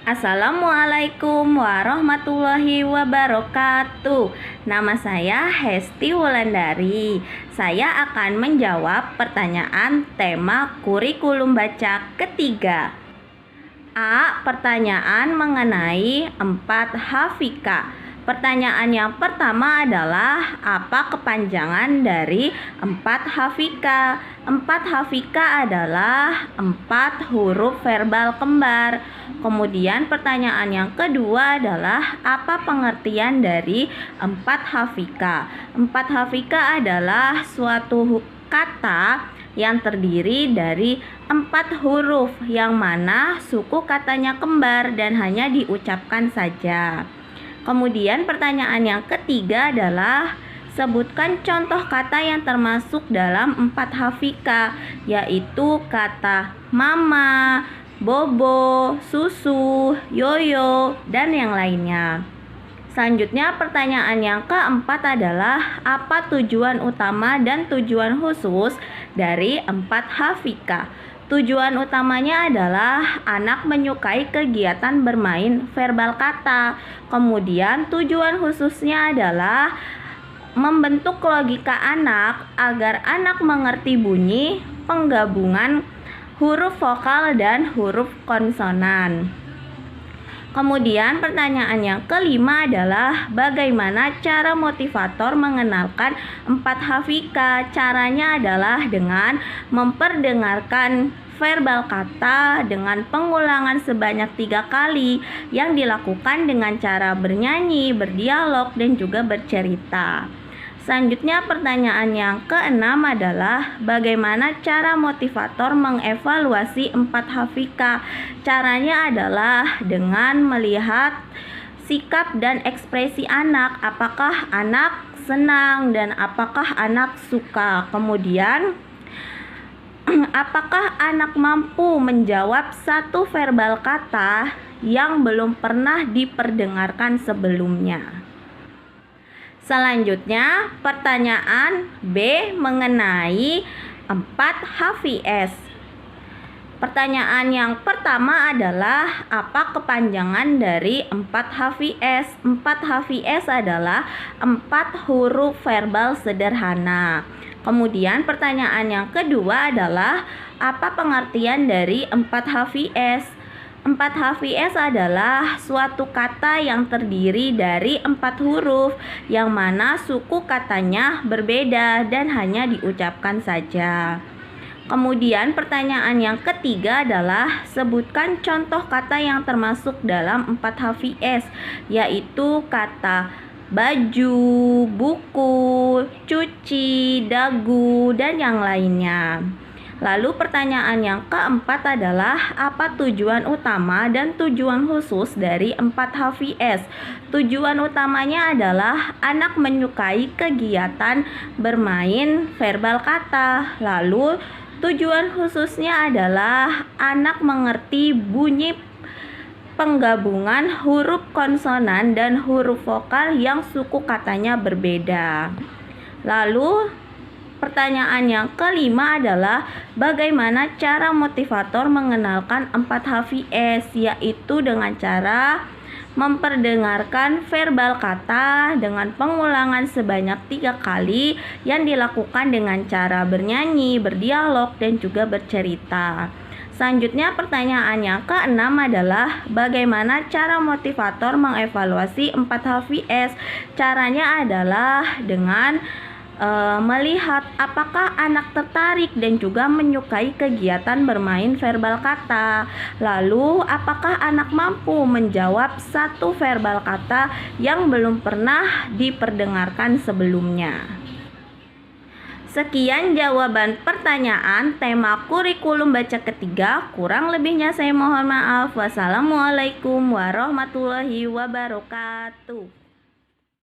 Assalamualaikum warahmatullahi wabarakatuh. Nama saya Hesti Wulandari. Saya akan menjawab pertanyaan tema kurikulum baca ketiga. A. Pertanyaan mengenai 4 hafika. Pertanyaan yang pertama adalah apa kepanjangan dari 4 hafika? 4 hafika adalah 4 huruf verbal kembar. Kemudian pertanyaan yang kedua adalah apa pengertian dari 4 hafika? 4 hafika adalah suatu kata yang terdiri dari 4 huruf yang mana suku katanya kembar dan hanya diucapkan saja. Kemudian pertanyaan yang ketiga adalah sebutkan contoh kata yang termasuk dalam 4 hafika, yaitu kata mama, bobo, susu, yoyo, dan yang lainnya. Selanjutnya pertanyaan yang keempat adalah apa tujuan utama dan tujuan khusus dari 4 hafika. Tujuan utamanya adalah anak menyukai kegiatan bermain verbal kata. Kemudian tujuan khususnya adalah membentuk logika anak agar anak mengerti bunyi penggabungan huruf vokal dan huruf konsonan. Kemudian pertanyaan yang kelima adalah bagaimana cara motivator mengenalkan 4 hafika. Caranya adalah dengan memperdengarkan verbal kata dengan pengulangan sebanyak 3 kali yang dilakukan dengan cara bernyanyi, berdialog, dan juga bercerita. Selanjutnya pertanyaan yang keenam adalah bagaimana cara motivator mengevaluasi 4 hafika. Caranya adalah dengan melihat sikap dan ekspresi anak, apakah anak senang dan apakah anak suka. Kemudian apakah anak mampu menjawab satu verbal kata yang belum pernah diperdengarkan sebelumnya. Selanjutnya pertanyaan B mengenai 4 HVS. Pertanyaan yang pertama adalah apa kepanjangan dari 4 HVS? 4 HVS adalah 4 huruf verbal sederhana. Kemudian pertanyaan yang kedua adalah apa pengertian dari 4 HVS? 4 HVS adalah suatu kata yang terdiri dari 4 huruf yang mana suku katanya berbeda dan hanya diucapkan saja. Kemudian pertanyaan yang ketiga adalah sebutkan contoh kata yang termasuk dalam 4 HVS, yaitu kata baju, buku, cuci, dagu, dan yang lainnya. Lalu pertanyaan yang keempat adalah apa tujuan utama dan tujuan khusus dari 4 HVS. Tujuan utamanya adalah anak menyukai kegiatan bermain verbal kata. Lalu tujuan khususnya adalah anak mengerti bunyi penggabungan huruf konsonan dan huruf vokal yang suku katanya berbeda. Lalu pertanyaan yang kelima adalah bagaimana cara motivator mengenalkan 4 HVS, yaitu dengan cara memperdengarkan verbal kata dengan pengulangan sebanyak 3 kali yang dilakukan dengan cara bernyanyi, berdialog, dan juga bercerita. Selanjutnya pertanyaan yang keenam adalah bagaimana cara motivator mengevaluasi 4 HVS. Caranya adalah dengan melihat apakah anak tertarik dan juga menyukai kegiatan bermain verbal kata. Lalu apakah anak mampu menjawab satu verbal kata yang belum pernah diperdengarkan sebelumnya. Sekian jawaban pertanyaan tema kurikulum baca ketiga. Kurang lebihnya saya mohon maaf. Wassalamualaikum warahmatullahi wabarakatuh.